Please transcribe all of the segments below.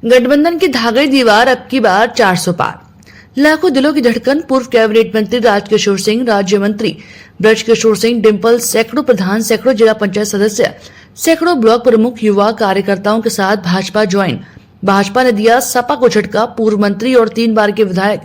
गठबंधन की धागई दीवार अब की बार 400 पार। लाखों दिलों की धड़कन। पूर्व कैबिनेट मंत्री राजकिशोर सिंह, राज्य मंत्री ब्रजकिशोर सिंह, डिम्पल, सैकड़ों प्रधान, सैकड़ों जिला पंचायत सदस्य, सैकड़ों ब्लॉक प्रमुख, युवा कार्यकर्ताओं के साथ भाजपा ज्वाइन। भाजपा ने दिया सपा को झटका। पूर्व मंत्री और 3 बार के विधायक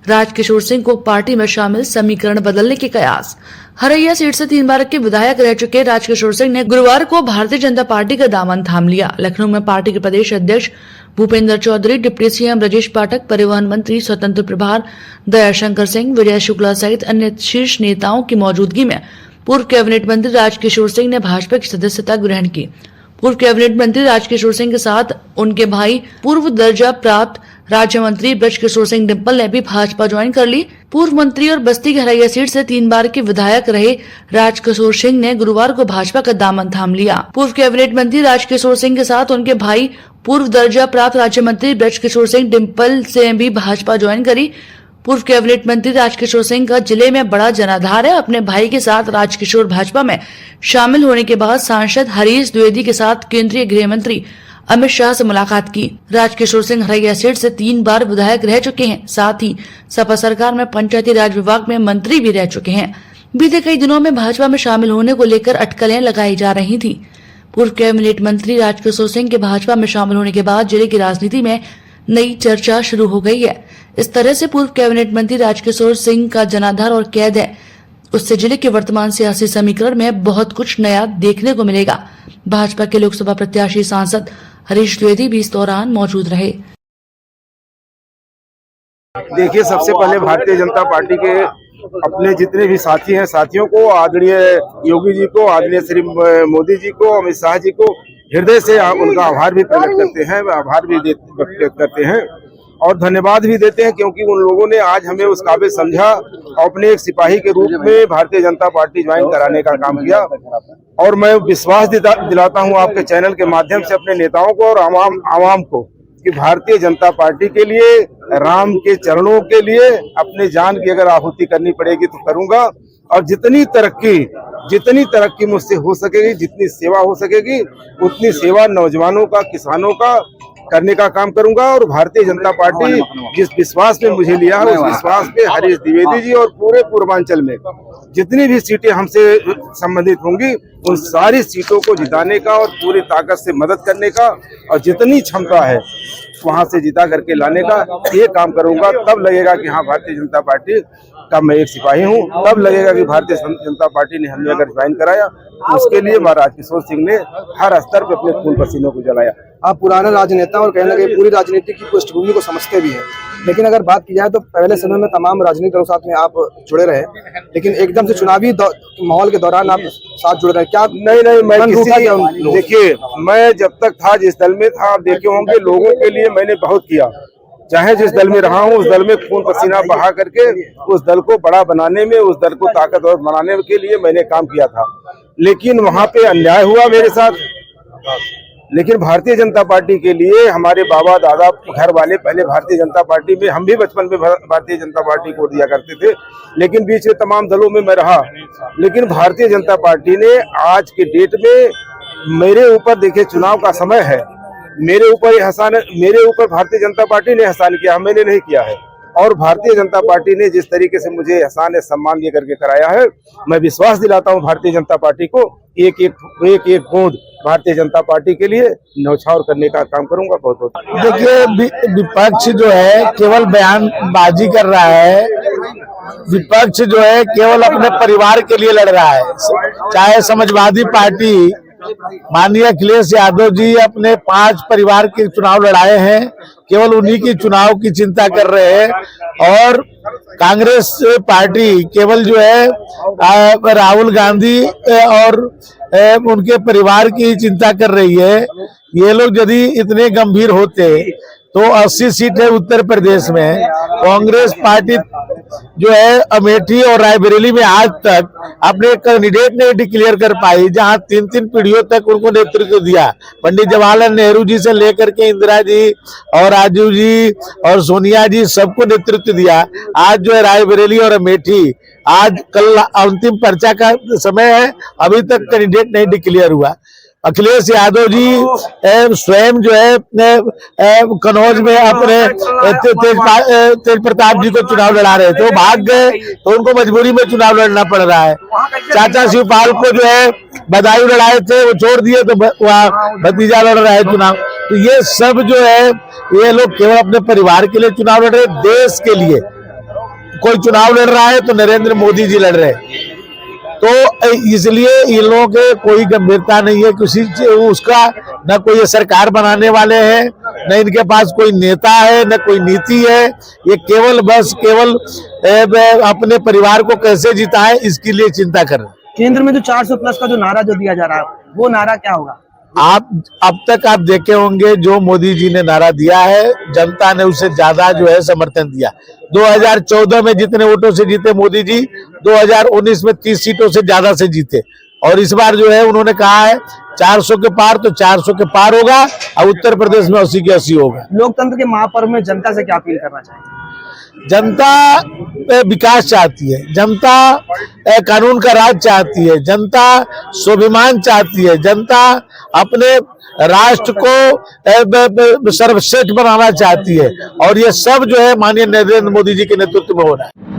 राजकिशोर सिंह को पार्टी में शामिल। समीकरण बदलने के कयास। हरैया सीट से 3 बार के विधायक रह चुके राजकिशोर सिंह ने गुरुवार को भारतीय जनता पार्टी का दामन थाम लिया। लखनऊ में पार्टी के प्रदेश अध्यक्ष भूपेंद्र चौधरी, डिप्टी सीएम ब्रजेश पाठक, परिवहन मंत्री स्वतंत्र प्रभार दयाशंकर सिंह, विजय शुक्ला सहित अन्य शीर्ष नेताओं की मौजूदगी में पूर्व कैबिनेट मंत्री राजकिशोर सिंह ने भाजपा की सदस्यता ग्रहण की। पूर्व कैबिनेट मंत्री राजकिशोर सिंह के साथ उनके भाई पूर्व दर्जा प्राप्त राज्य मंत्री ब्रजकिशोर सिंह डिम्पल ने भी भाजपा ज्वाइन कर ली। पूर्व मंत्री और बस्ती हरैया सीट से 3 बार के विधायक रहे राजकिशोर सिंह ने गुरुवार को भाजपा का दामन थाम लिया। पूर्व कैबिनेट मंत्री राजकिशोर सिंह के साथ उनके भाई पूर्व दर्जा प्राप्त राज्य मंत्री ब्रजकिशोर सिंह डिम्पल से भी भाजपा ज्वाइन करी। पूर्व कैबिनेट मंत्री राजकिशोर सिंह का जिले में बड़ा जनाधार है। अपने भाई के साथ राजकिशोर भाजपा में शामिल होने के बाद सांसद हरीश द्विवेदी के साथ केंद्रीय गृह मंत्री अमित शाह से मुलाकात की। राजकिशोर सिंह हरैया सीट से 3 बार विधायक रह चुके हैं। साथ ही सपा सरकार में पंचायती राज विभाग में मंत्री भी रह चुके हैं। बीते कई दिनों में भाजपा में शामिल होने को लेकर अटकलें लगाई जा रही थी। पूर्व कैबिनेट मंत्री राजकिशोर सिंह के भाजपा में शामिल होने के बाद जिले की राजनीति में नई चर्चा शुरू हो गई है। इस तरह से पूर्व कैबिनेट मंत्री राजकिशोर सिंह का जनाधार और कैद है, उससे जिले के वर्तमान सियासी समीकरण में बहुत कुछ नया देखने को मिलेगा। भाजपा के लोकसभा प्रत्याशी सांसद हरीश द्विवेदी भी इस दौरान मौजूद रहे। देखिए, सबसे पहले भारतीय जनता पार्टी के अपने जितने भी साथी हैं, साथियों को, आदरणीय योगी जी को, आदरणीय श्री मोदी जी को, अमित शाह जी को हृदय से उनका आभार भी प्रकट करते हैं, आभार भी व्यक्त करते हैं और धन्यवाद भी देते हैं, क्योंकि उन लोगों ने आज हमें उस काबिल समझा और अपने एक सिपाही के रूप में भारतीय जनता पार्टी ज्वाइन कराने का काम किया। और मैं विश्वास दिलाता हूं आपके चैनल के माध्यम से अपने नेताओं को और आवाम को कि भारतीय जनता पार्टी के लिए, राम के चरणों के लिए अपने जान की अगर आहुति करनी पड़ेगी तो करूंगा। और जितनी तरक्की मुझसे हो सकेगी, जितनी सेवा हो सकेगी, उतनी सेवा नौजवानों का, किसानों का करने का काम करूंगा। और भारतीय जनता पार्टी जिस विश्वास में मुझे लिया है, उस विश्वास पे हरीश द्विवेदी जी और पूरे पूर्वांचल में जितनी भी सीटें हमसे संबंधित होंगी, उन सारी सीटों को जिताने का और पूरी ताकत से मदद करने का और जितनी क्षमता है वहां से जिता करके लाने का ये काम करूंगा। तब लगेगा कि हाँ, भारतीय जनता पार्टी का मैं एक सिपाही हूँ। तब लगेगा कि भारतीय जनता पार्टी ने हमें अगर ज्वाइन कराया तो उसके लिए महाराज किशोर सिंह ने हर स्तर पर अपने खून पसीनों को जलाया। आप पुराना राजनेता और कहने लगे पूरी राजनीति की पृष्ठभूमि को समझते भी हैं, लेकिन अगर बात की जाए तो पहले समय में तमाम राजनीतिक दलों के साथ में आप जुड़े रहे, लेकिन एकदम से चुनावी माहौल के दौरान आप साथ जुड़ रहे, क्या? नहीं, मैं देखिए, मैं जब तक था जिस दल में था, आप देखे होंगे, लोगों के लिए मैंने बहुत किया। चाहे जिस दल में रहा हूँ, उस दल में खून पसीना बहा करके उस दल को बड़ा बनाने में, उस दल को ताकतवर बनाने के लिए मैंने काम किया था। लेकिन वहां पे अन्याय हुआ मेरे साथ। लेकिन भारतीय जनता पार्टी के लिए हमारे बाबा दादा घर वाले पहले भारतीय जनता पार्टी में, हम भी बचपन में भारतीय जनता पार्टी को दिया करते थे, लेकिन बीच में तमाम दलों में मैं रहा। लेकिन भारतीय जनता पार्टी ने आज के डेट में मेरे ऊपर, देखिए चुनाव का समय है, मेरे ऊपर भारतीय जनता पार्टी ने एहसान किया, मैंने नहीं किया है। और भारतीय जनता पार्टी ने जिस तरीके से मुझे एहसान सम्मान दे करके कराया है, मैं विश्वास दिलाता हूं भारतीय जनता पार्टी को, एक एक बूंद भारतीय जनता पार्टी के लिए न्यौछावर करने का काम करूंगा। बहुत बहुत देखिए, विपक्ष जो है केवल बयानबाजी कर रहा है। विपक्ष जो है केवल अपने परिवार के लिए लड़ रहा है। चाहे समाजवादी पार्टी, माननीय अखिलेश यादव जी अपने 5 परिवार के चुनाव लड़ाए हैं, केवल उन्हीं की चुनाव की चिंता कर रहे हैं। और कांग्रेस पार्टी केवल जो है राहुल गांधी और उनके परिवार की चिंता कर रही है। ये लोग यदि इतने गंभीर होते तो 80 सीट है उत्तर प्रदेश में। कांग्रेस पार्टी जो है अमेठी और रायबरेली में आज तक अपने कैंडिडेट नहीं डिक्लेयर कर पाई, जहां 3 पीढ़ियों तक उनको नेतृत्व दिया। पंडित जवाहरलाल नेहरू जी से लेकर के इंदिरा जी और राजीव जी और सोनिया जी सबको नेतृत्व दिया। आज जो है रायबरेली और अमेठी, आज कल अंतिम पर्चा का समय है, अभी तक कैंडिडेट नहीं डिक्लेयर हुआ। अखिलेश यादव जी स्वयं जो है कन्नौज में अपने तेज प्रताप जी को चुनाव लड़ा रहे थे, वो भाग गए तो उनको मजबूरी में चुनाव लड़ना पड़ रहा है। चाचा शिवपाल को जो है बदायूं लड़ाए थे, वो छोड़ दिए तो वहाँ भतीजा लड़ रहा है चुनाव। तो ये सब जो है ये लोग केवल अपने परिवार के लिए चुनाव लड़ रहे, देश के लिए कोई चुनाव लड़ रहा है तो नरेंद्र मोदी जी लड़ रहे हैं। तो इसलिए इन लोगों के कोई गंभीरता नहीं है किसी उसका, न कोई ये सरकार बनाने वाले हैं, न इनके पास कोई नेता है, न कोई नीति है। ये केवल अपने परिवार को कैसे जिताएं इसके लिए चिंता कर रहे हैं। केंद्र में जो 400 प्लस का जो नारा जो दिया जा रहा है, वो नारा क्या होगा? आप अब तक आप देखे होंगे जो मोदी जी ने नारा दिया है, जनता ने उससे ज्यादा जो है समर्थन दिया। 2014 में जितने वोटों से जीते मोदी जी, 2019 में 30 सीटों से ज्यादा से जीते। और इस बार जो है उन्होंने कहा है 400 के पार, तो 400 के पार होगा और उत्तर प्रदेश में 80 के 80 होगा। लोकतंत्र के महापर्व में जनता से क्या अपील करना चाहिए? जनता विकास चाहती है, जनता कानून का राज चाहती है, जनता स्वाभिमान चाहती है, जनता अपने राष्ट्र को सर्वश्रेष्ठ बनाना चाहती है। और ये सब जो है माननीय नरेंद्र मोदी जी के नेतृत्व में हो रहा है।